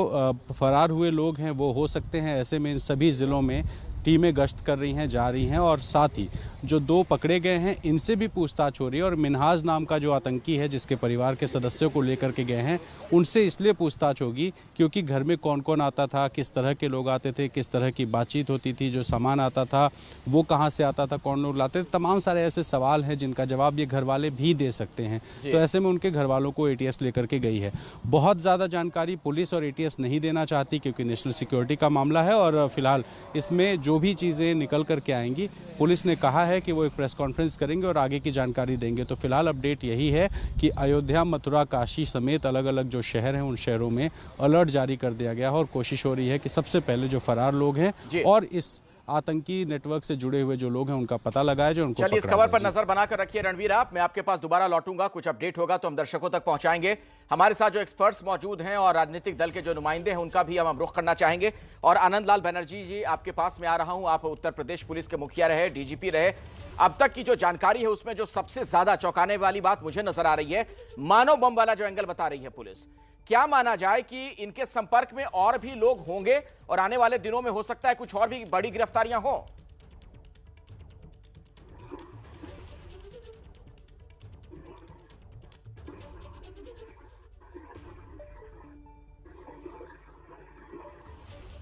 फरार हुए लोग हैं वो हो सकते हैं। ऐसे में इन सभी ज़िलों में टीमें गश्त कर रही हैं, जा रही हैं। और साथ ही जो 2 पकड़े गए हैं इनसे भी पूछताछ हो रही है। और मिन्हाज नाम का जो आतंकी है जिसके परिवार के सदस्यों को लेकर के गए हैं उनसे इसलिए पूछताछ होगी क्योंकि घर में कौन कौन आता था, किस तरह के लोग आते थे, किस तरह की बातचीत होती थी, जो सामान आता था वो कहाँ से आता था, कौन लोग लाते थे। तमाम सारे ऐसे सवाल हैं जिनका जवाब ये घर वाले भी दे सकते हैं। तो ऐसे में उनके घर वालों को एटीएस लेकर के गई है। बहुत ज़्यादा जानकारी पुलिस और एटीएस नहीं देना चाहती क्योंकि नेशनल सिक्योरिटी का मामला है। और फिलहाल इसमें जो भी चीज़ें निकल करके आएंगी, पुलिस ने कहा है कि वो एक प्रेस कॉन्फ्रेंस करेंगे और आगे की जानकारी देंगे। तो फिलहाल अपडेट यही है कि अयोध्या, मथुरा, काशी समेत अलग अलग जो शहर हैं उन शहरों में अलर्ट जारी कर दिया गया है। और कोशिश हो रही है कि सबसे पहले जो फरार लोग हैं और इस आतंकी नेटवर्क से जुड़े हुए जो लोग हैं उनका पता लगाया जो उनको। चलिए, इस खबर पर नजर बनाकर रखिए रणवीर आप। मैं आपके पास दोबारा लौटूंगा, कुछ अपडेट होगा तो हम दर्शकों तक पहुंचाएंगे। हमारे साथ जो एक्सपर्ट्स मौजूद हैं और राजनीतिक दल के जो नुमाइंदे हैं उनका भी हम रुख करना चाहेंगे। और आनंद लाल बनर्जी जी, आपके पास में आ रहा हूं। आप उत्तर प्रदेश पुलिस के मुखिया रहे, डीजीपी रहे। अब तक की जो जानकारी है उसमें जो सबसे ज्यादा चौंकाने वाली बात मुझे नजर आ रही है, मानव बम वाला जो एंगल बता रही है पुलिस। क्या माना जाए कि इनके संपर्क में और भी लोग होंगे और आने वाले दिनों में हो सकता है कुछ और भी बड़ी गिरफ्तारियां हो?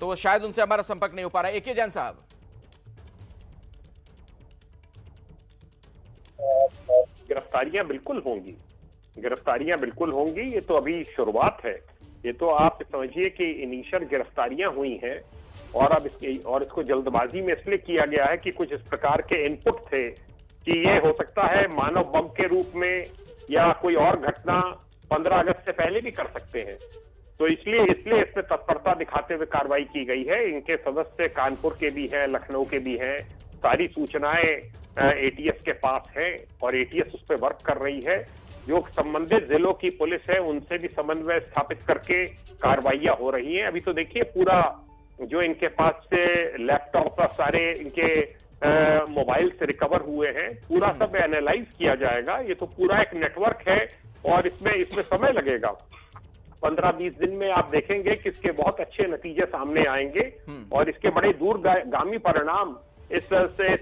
तो शायद उनसे हमारा संपर्क नहीं हो पा रहा है। एके जैन साहब, गिरफ्तारियां बिल्कुल होंगी, गिरफ्तारियां बिल्कुल होंगी। ये तो अभी शुरुआत है। ये तो आप समझिए कि इनिशियल गिरफ्तारियां हुई हैं और अब इसको जल्दबाजी में इसलिए किया गया है कि कुछ इस प्रकार के इनपुट थे कि ये हो सकता है मानव बम के रूप में या कोई और घटना 15 अगस्त से पहले भी कर सकते हैं। तो इसलिए इसमें तत्परता दिखाते हुए कार्रवाई की गई है। इनके सदस्य कानपुर के भी हैं, लखनऊ के भी हैं। सारी सूचनाएं एटीएस के पास हैं और एटीएस उस पर वर्क कर रही है। जो संबंधित जिलों की पुलिस है उनसे भी समन्वय स्थापित करके कार्रवाइयां हो रही हैं। अभी तो देखिए पूरा जो इनके पास से लैपटॉप सारे इनके मोबाइल से रिकवर हुए हैं, पूरा सब एनालाइज किया जाएगा। ये तो पूरा एक नेटवर्क है और इसमें समय लगेगा। 15-20 दिन में आप देखेंगे कि इसके बहुत अच्छे नतीजे सामने आएंगे और इसके बड़े दूरगामी परिणाम इस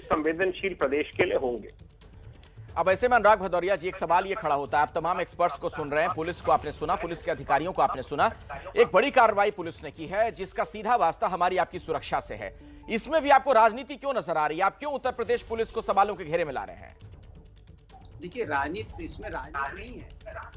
संवेदनशील प्रदेश के लिए होंगे। अब ऐसे में अनुराग भदौरिया जी, एक सवाल ये खड़ा होता है, आप तमाम एक्सपर्ट्स को सुन रहे हैं, पुलिस को आपने सुना, पुलिस के अधिकारियों को आपने सुना, एक बड़ी कार्रवाई पुलिस ने की है जिसका सीधा वास्ता हमारी आपकी सुरक्षा से है। इसमें भी आपको राजनीति क्यों नजर आ रही है? आप क्यों उत्तर प्रदेश पुलिस को सवालों के घेरे में ला रहे हैं? देखिए, राजनीति इसमें राजनीति नहीं है,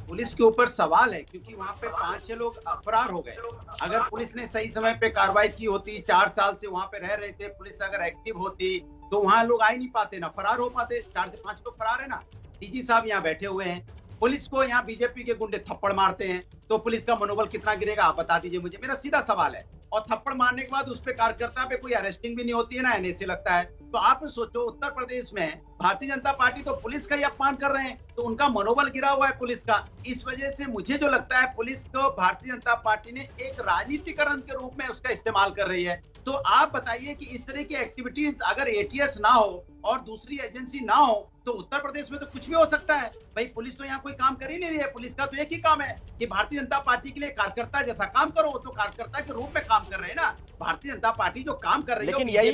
पुलिस के ऊपर सवाल है, क्योंकि वहां पे 5-6 लोग फरार हो गए। अगर पुलिस ने सही समय पे कार्रवाई की होती, 4 साल से वहां पे रह रहे थे, पुलिस अगर एक्टिव होती तो वहां लोग आ ही नहीं पाते, ना फरार हो पाते। 4 से 5 लोग फरार है ना। डीजी साहब यहाँ बैठे हुए हैं, पुलिस को यहाँ बीजेपी के गुंडे थप्पड़ मारते हैं तो पुलिस का मनोबल कितना गिरेगा आप बता दीजिए मुझे। मेरा सीधा सवाल है। और थप्पड़ मारने के बाद उस पे कार्यकर्ता पे कोई अरेस्टिंग भी नहीं होती है ना, एनएसए लगता है। तो आप सोचो, उत्तर प्रदेश में भारतीय जनता पार्टी तो पुलिस का ही अपमान कर रहे हैं, तो उनका मनोबल गिरा हुआ है पुलिस का। इस वजह से मुझे जो लगता है पुलिस को भारतीय जनता पार्टी ने एक राजनीतिकरण के रूप में उसका इस्तेमाल कर रही है। तो आप बताइए कि इस तरह की एक्टिविटीज अगर एटीएस ना हो और दूसरी एजेंसी ना हो तो उत्तर प्रदेश में तो कुछ भी हो सकता है। भाई पुलिस तो यहाँ कोई काम कर ही नहीं रही है। पुलिस का तो एक ही काम है कि भारतीय जनता पार्टी के लिए कार्यकर्ता जैसा काम करो। वो तो कार्यकर्ता के रूप में काम कर रहे हैं ना। भारतीय जनता पार्टी जो काम कर रही है, लेकिन यही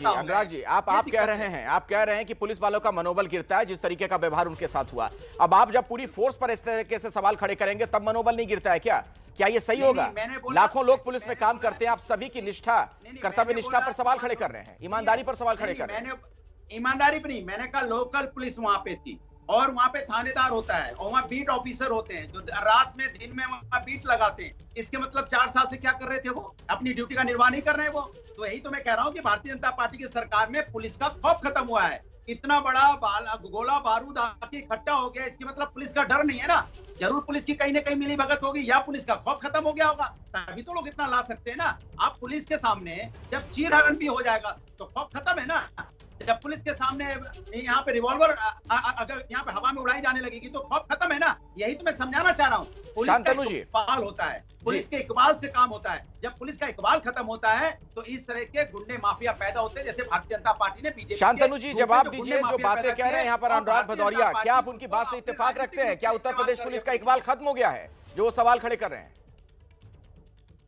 अनुराग जी आप कह रहे हैं कि पुलिस वालों का मनोबल गिरता है जिस तरीके का व्यवहार उनके साथ हुआ। अब आप जब पूरी फोर्स पर इस तरीके से सवाल खड़े करेंगे तब मनोबल नहीं गिरता है क्या? क्या ये सही होगा? लाखों लोग पुलिस में काम करते हैं, आप सभी की निष्ठा, कर्तव्य निष्ठा पर सवाल खड़े कर रहे हैं, ईमानदारी पर सवाल खड़े कर रहे हैं। ईमानदारी पर नहीं, मैंने कहा लोकल पुलिस वहां पे थी और वहां पे थानेदार होता है और वहां बीट ऑफिसर होते हैं जो रात में दिन में वहां बीट लगाते हैं। इसके मतलब 4 साल से क्या कर रहे थे? वो अपनी ड्यूटी का निर्वाह नहीं कर रहे हैं वो। तो यही तो मैं कह रहा हूँ कि भारतीय जनता पार्टी की सरकार में पुलिस का खौफ खत्म हुआ है। इतना बड़ा गोला बारूद आके इकट्ठा हो गया, इसके मतलब पुलिस का डर नहीं है ना। जरूर पुलिस की कहीं ना कहीं मिली भगत होगी या पुलिस का खौफ खत्म हो गया होगा, तभी तो लोग इतना ला सकते हैं ना। आप पुलिस के सामने जब चीरहरण भी हो जाएगा तो खौफ खत्म है ना। जब पुलिस के सामने यहाँ पे रिवॉल्वर अगर यहाँ पे हवा में उड़ाई जाने लगेगी तो खौफ खत्म है ना। यही तो मैं समझाना चाह रहा हूँ। पुलिस का इकबाल होता है, पुलिस के इकबाल से काम होता है। जब पुलिस का इकबाल खत्म होता है तो इस तरह के गुंडे माफिया पैदा होते हैं, जैसे भारतीय जनता पार्टी ने बीजेपी। शांतनु जी जवाब दीजिए, जो बातें कह रहे हैं यहाँ पर अनुराग भदौरिया, क्या आप उनकी बात से इत्तेफाक रखते हैं? क्या उत्तर प्रदेश पुलिस का इकबाल खत्म हो गया है जो वो सवाल खड़े कर रहे हैं?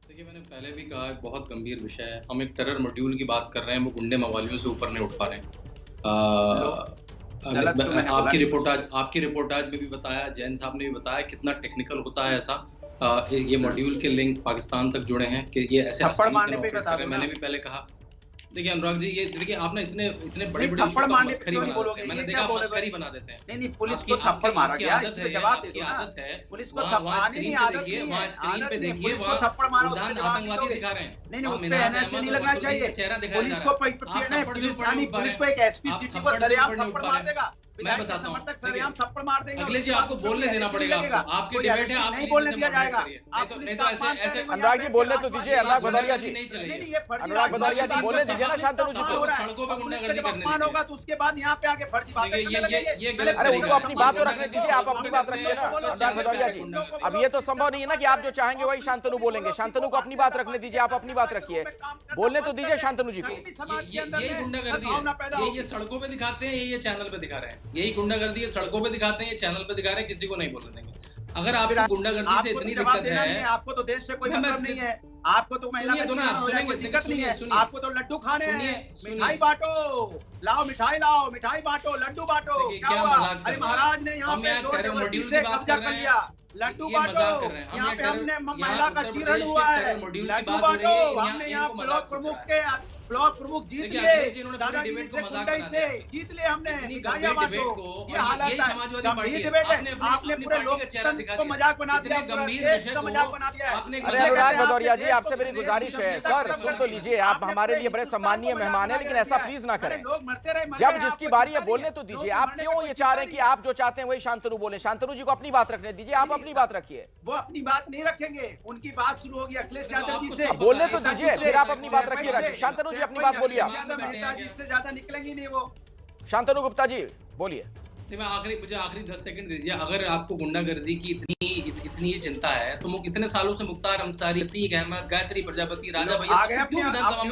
देखिए, मैंने पहले भी कहा एक बहुत गंभीर विषय है। हम एक टेरर मॉड्यूल की बात कर रहे हैं, वो गुंडे मवालियों से ऊपर नहीं उठ पा रहे हैं। आपकी रिपोर्टाज में भी बताया, जैन साहब ने भी बताया कितना टेक्निकल होता है ऐसा। ये मॉड्यूल के लिंक पाकिस्तान तक जुड़े हैं कि ये ऐसे मैंने भी पहले कहा। देखिए अनुराग जी, ये देखिए आपने इतने बड़े थप्पड़ मारने पे क्यों नहीं बोलोगे? मैंने देखा आप मस्करी बना देते हैं। नहीं, पुलिस को थप्पड़ मारा गया, इसमें जवाब दे दो ना। पुलिस को थप्पड़ने की आदत नहीं है, वहां स्क्रीन पे देखिए, पुलिस को थप्पड़ मारा उसमें जवाब आतंकवादी दिखा रहे हैं। नहीं, उस पे एनएसए नहीं लगना चाहिए। पुलिस को एक एसपी सिटी को सरेआम थप्पड़ मार देगा, मैं बताता हूं, सरेआम थप्पड़ मार देंगे। अखिलेश जी आपको बोलने देना पड़ेगा, आपकी डिबेट है, नहीं बोलने दिया जाएगा। अनुराग जी बोलने तो दीजिए, अनुराग भदौरिया जी, अनुराग भदौरिया जी बोलने दीजिए ना शांतनु जी को। सड़कों पे गुंडागर्दी करने अपमान होगा तो उसके बाद यहाँ पे आके फर्जी बातें करने लगेंगे। अरे उनको अपनी बात तो रखने दीजिए, आप अपनी बात रखिए ना अनुराग भदौरिया जी। अब ये तो संभव नहीं है ना कि आप जो चाहेंगे वही शांतनु बोलेंगे। शांतनु को अपनी बात रखने दीजिए, आप अपनी बात रखिए, बोलने तो दीजिए शांतनु जी को। यही गुंडागर्दी है, ये सड़कों पे दिखाते हैं, ये चैनल पे दिखा रहे हैं। यही गुंडागर्दी सड़कों पे दिखाते हैं, चैनल पे दिखा रहे हैं, किसी को नहीं बोलने देंगे। अगर आपको गुंडागर्दी से इतनी दिक्कत है, आपको तो देश से कोई मतलब नहीं है, आपको तो महिला का जीवन हो जाए कोई दिक्कत नहीं है, आपको तो लड्डू खाने हैं, मिठाई बांटो, लाओ मिठाई लाओ, मिठाई बांटो, लड्डू बांटो। क्या हुआ? अरे महाराज ने यहाँ पे से कब्जा कर लिया, लड्डू बांटो। यहाँ पे हमने महिला का चीरण हुआ है, लड्डू बांटो। हमने यहाँ ब्लॉक प्रमुख के ब्लॉक प्रमुख जीत देखिए, लिए, अखिलेश जी इन्होंने पूरे दादागिरी डिबेट को से, मजाक गुंडाई बना से दिया। जीत लिए हमने। इतनी गाया गंभीर डिबेट बातों को, ये और हालत यही है, समाजवादी गंभीर पार्टी है। डिबेट है। आपने आपने अपनी पूरे पार्टी का चेहरा दिखा लोकतंत्र को दिया। मजाक बना इतने दिया, पूरा गंभीर देश विषय का को मजाक बना दिया है। आपने अरे इसलिए अनुराग कहते हैं, भदौरिया आपने जी, आपसे देश मेरी को गुजारिश है, देश सर का सुन तो लीजिए, आप आपने हमारे पूरे लिए बड़े हिंदुस्तान सम्मानीय को मेहमान हैं, मजाक लेकिन बना ऐसा दिया है। प्लीज ना अरे करें। लोग मरते रहे, मर जब गए, जिसकी आपको बारी है चिंता बोलने नहीं तो है। दीजिए। लोग आप मरने क्यों को ये चिंता चाह रहे हैं नहीं कि है। आप जो चाहते हैं वही शांतनु बोले? शांतनु जी को अपनी बात रखने दीजिए, आप अपनी बात रखिए। वो अपनी बात नहीं रखेंगे, उनकी बात शुरू होगी अखिलेश यादव जी से। बोलने तो नेताजी दीजिए, से, फिर आप अपनी बात रखिएगा। से। शांतनु जी अपनी कोई बात बोलिए। अखिलेश यादव नेताजी से ज्यादा निकलेंगी नहीं वो। शांतनु गुप्ता जी बोलिए। मैं मुझे आखिरी 10 सेकंड दीजिए। अगर आपको गुंडागर्दी की इतनी चिंता है तो कितने सालों से मुख्तार अंसारी, अतीक अहमद, गायत्री प्रजापति, राजा भैया क्यों विधानसभा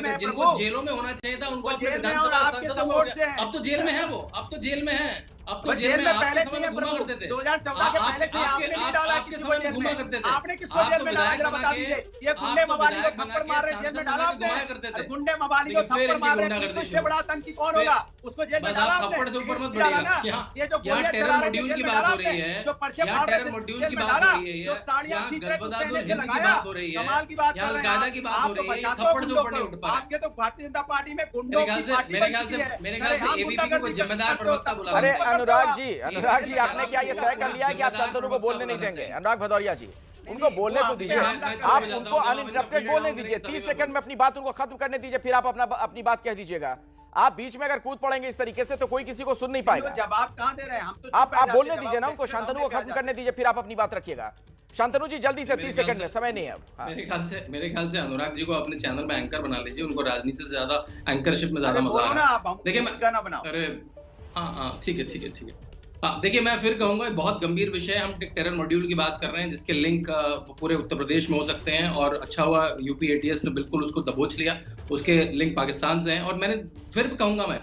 में जिनको जेलों में होना चाहिए था उनको अपने विधानसभा सांसदों में हो गया। अब तो जेल में है वो, अब तो जेल में है। अब तो जेल में पहले से घूमा करते थे। 2014 के पहले से आपने नहीं डाला किसी को जेल में। आपने किसको जेल में डाला जरा बता दीजिए। ये गुंडे मवाली को थप्पड़ मार रहे जेल में डाला आपने। गुंडे मवाली को थप्पड़ मार रहे हैं, इससे बड़ा आतंकी कौन होगा? उसको जेल में डाला आपने। थप्पड़ से ऊपर मत बढ़िएगा। ये जो गोलियां चला रहे हैं जेल में डाला आपने, जो पर्चे फाड़ रहे थे जेल में डाला, जो साड़ियां खींच रहे थे उस पहले से लगाया। कमाल की बात कर रहे हैं आप तो बचाते हो गुंडों को। आपके तो भारतीय जनता पार्टी में गुंडों की पार्टी बन चुकी है। मेरे ख्याल से एबीपी को जिम्मेदार प्रवक्ता बुला। अरे अनुराग जी आपने क्या ये तय कर लिया है कि आप शांतनु को बोलने नहीं देंगे? अनुराग भदौरिया जी उनको बोलने तो दीजिए, आप उनको अनइंटरप्टेड बोलने दीजिए। 30 सेकंड में अपनी बात उनको खत्म करने दीजिए, फिर आप अपनी बात कह दीजिएगा। आप बीच में अगर कूद पड़ेंगे इस तरीके से तो कोई किसी को सुन नहीं पाएगा। जवाब कहां दे रहे हैं हम तो? आप बोलने दीजिए ना उनको, शांतनु को खत्म करने दीजिए, फिर आप अपनी बात रखिएगा। शांतनु जी जल्दी से 30 सेकंड में, समय नहीं है अब। मेरे ख्याल से अनुराग जी को अपने चैनल में एंकर बना लीजिए। उनको राजनीति से ज्यादा एंकरशिप में ज्यादा मजा आ रहा है। देखिए मैं अरे हाँ ठीक है। हाँ देखिए, मैं फिर कहूंगा बहुत गंभीर विषय है। हम टेरर मॉड्यूल की बात कर रहे हैं जिसके लिंक पूरे उत्तर प्रदेश में हो सकते हैं, और अच्छा हुआ यूपी एटीएस ने बिल्कुल उसको दबोच लिया। उसके लिंक पाकिस्तान से हैं। और मैंने फिर भी कहूंगा, मैं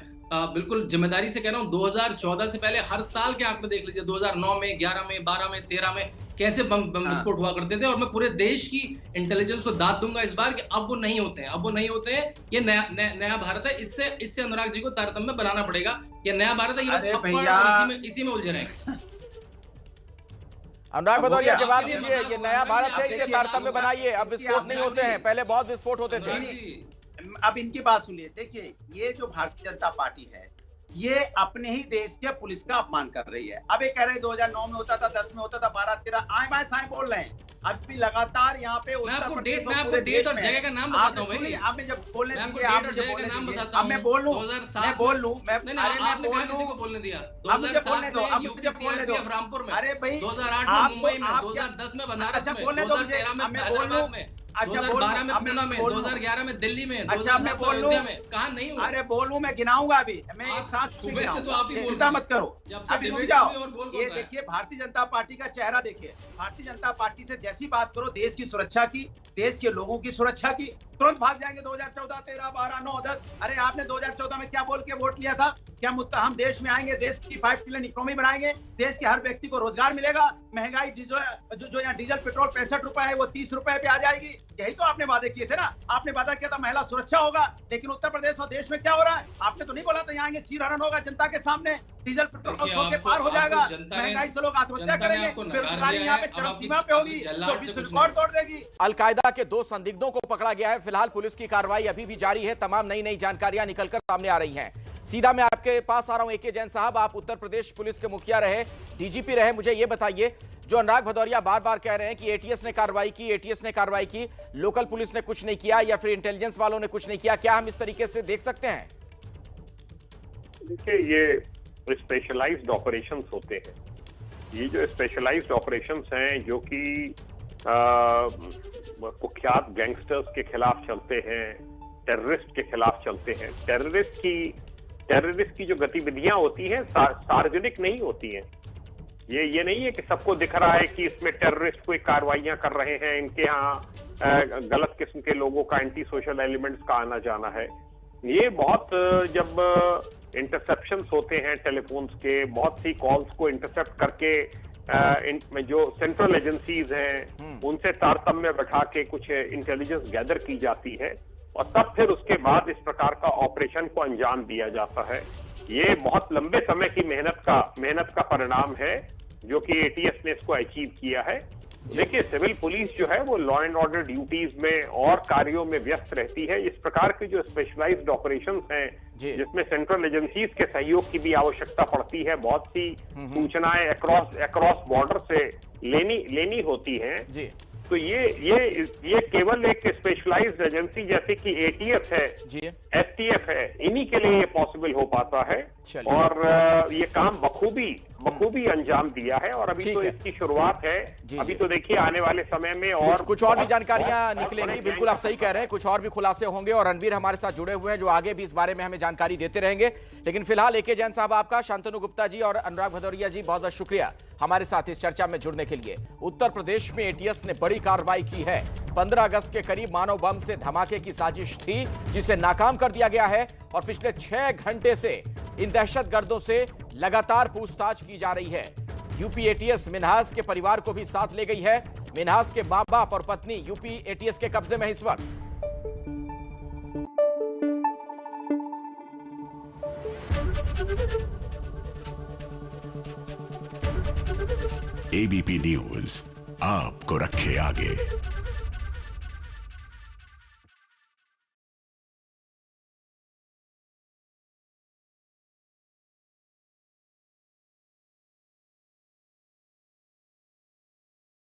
बिल्कुल जिम्मेदारी से कह रहा हूँ, 2014 से पहले हर साल के आंकड़े देख लीजिए। 2009 में, 11 में, 12 में, 13 में कैसे बम विस्फोट हुआ करते थे। और मैं पूरे देश की इंटेलिजेंस को दाद दूंगा इस बार कि अब वो नहीं होते हैं। ये नया भारत है। इससे अनुराग जी को तारतम्य बनाना पड़ेगा। ये नया भारत है, ये इसी में उलझे रहेंगे। अनुराग भदौरिया जवाब दीजिए, ये नया भारत है, इसे तारतम्य बनाइए। अब विस्फोट नहीं होते हैं, पहले बहुत विस्फोट होते थे। अब इनकी बात सुनिए। देखिए, ये जो भारतीय जनता पार्टी है ये अपने ही देश के पुलिस का अपमान कर रही है। अब ये कह रहे हैं 2009 में होता था, 10 में होता था, 12, 13 आए बाएं साएं बोल रहे हैं। अब भी लगातार यहाँ पे उत्तर प्रदेश और पूरे देश में जगह का नाम बताता हूं भाई। आप जब बोलने दीजिए, आप मुझे बोलने दीजिए। अब मैं बोल लूं, मैं बोल लूं, मैं बोलने दिया। अब मुझे बोलने दो, अब मुझे बोलने दो। रामपुर में, अरे भाई 2008 में मुंबई में, 2010 में बनारस में, 2013 में हैदराबाद में, 2012 में पटना में, 2011 में दिल्ली में, 2007 में अयोध्या में। कहां नहीं हुआ? अरे बोलूं, मैं गिनाऊंगा अभी। मैं एक साथ चिंता मत करो, अभी रुक जाओ। ये देखिए भारतीय जनता पार्टी का चेहरा देखिए। भारतीय जनता पार्टी से जैसी बात करो देश की सुरक्षा की, देश के लोगों की सुरक्षा की, तुरंत भाग जाएंगे। 2014, 13, 12, 9, 10। अरे आपने 2014 में क्या बोल के वोट लिया था? क्या हम देश में आएंगे, देश की 5 ट्रिलियन इकोनॉमी बनाएंगे, देश के हर व्यक्ति को रोजगार मिलेगा, महंगाई जो यहाँ डीजल पेट्रोल 65 रुपए है वो 30 रुपए पे आ जाएगी। यही तो आपने वादे किए थे ना। आपने वादा किया था महिला सुरक्षा होगा, लेकिन उत्तर प्रदेश और देश में क्या हो रहा है? आपने तो नहीं बोला था यहाँ आएंगे चीरहरण होगा जनता के सामने, डीजल पेट्रोल 100 के पार हो जाएगा, महंगाई से लोग आत्महत्या करेंगे, बेरोजगारी यहाँ पे चरम सीमा पे होगी, तो विश्व रिकॉर्ड तोड़ देगी। अलकायदा के 2 संदिग्धों को पकड़ा गया है। फिलहाल पुलिस की कार्रवाई अभी भी जारी है। तमाम नई जानकारियां निकलकर सामने आ रही हैं। सीधा मैं आपके पास आ रहा हूं AK जैन साहब, आप उत्तर प्रदेश पुलिस के मुखिया रहे, DGP रहे। मुझे ये बताइए, जो अनुराग भदौरिया बार-बार कह रहे हैं कि ATS ने कार्रवाई की, लोकल पुलिस ने कुछ नहीं किया या फिर इंटेलिजेंस वालों ने कुछ नहीं किया, क्या हम इस तरीके से देख सकते हैं? देखिए, ये स्पेशलाइज्ड ऑपरेशंस होते हैं। ये जो स्पेशलाइज्ड ऑपरेशंस हैं जो कि कुख्यात गैंगस्टर्स के खिलाफ चलते हैं, टेररिस्ट के खिलाफ चलते हैं। टेररिस्ट की जो गतिविधियां होती हैं सार्वजनिक नहीं होती हैं। ये नहीं है कि सबको दिख रहा है कि इसमें टेररिस्ट कोई कार्रवाइयां कर रहे हैं, इनके यहाँ गलत किस्म के लोगों का, एंटी सोशल एलिमेंट्स का आना जाना है। ये बहुत जब इंटरसेप्शंस होते हैं टेलीफोन्स के, बहुत सी कॉल्स को इंटरसेप्ट करके जो सेंट्रल एजेंसीज हैं उनसे तारतम्य बैठा के कुछ इंटेलिजेंस गैदर की जाती है और तब फिर उसके बाद इस प्रकार का ऑपरेशन को अंजाम दिया जाता है। ये बहुत लंबे समय की मेहनत का परिणाम है। जो कि एटीएस ने इसको अचीव किया है। देखिए, सिविल पुलिस जो है वो लॉ एंड ऑर्डर ड्यूटीज में और कार्यों में व्यस्त रहती है। इस प्रकार के जो स्पेशलाइज्ड ऑपरेशंस हैं, जिसमें सेंट्रल एजेंसीज के सहयोग की भी आवश्यकता पड़ती है, बहुत सी सूचनाएं अक्रॉस बॉर्डर से लेनी होती हैं, तो ये केवल एक स्पेशलाइज्ड एजेंसी जैसे कि एटीएस है, एसटीएफ है, इन्हीं के लिए ये पॉसिबल हो पाता है। और ये काम बखूबी अंजाम दिया है और अभी तो इसकी शुरुआत है। अभी तो देखिए आने वाले समय में और कुछ और भी जानकारियां निकलेंगी। बिल्कुल आप सही कह रहे हैं, कुछ और भी खुलासे होंगे और रणबीर हमारे साथ जुड़े हुए हैं जो आगे भी इस बारे में हमें जानकारी देते रहेंगे। लेकिन फिलहाल एके जैन साहब आपका, शांतनु गुप्ता जी और अनुराग भदौरिया जी बहुत बहुत शुक्रिया हमारे साथ इस चर्चा में जुड़ने के लिए। उत्तर प्रदेश में एटीएस ने बड़ी कार्रवाई की है। 15 अगस्त के करीब मानव बम से धमाके की साजिश थी जिसे नाकाम कर दिया गया है और पिछले 6 घंटे से इन दहशतगर्दों से लगातार पूछताछ की जा रही है। यूपी एटीएस मिन्हास के परिवार को भी साथ ले गई है। मिन्हास के मां बाप और पत्नी यूपी एटीएस के कब्जे में इस वक्त। एबीपी न्यूज आपको रखे आगे।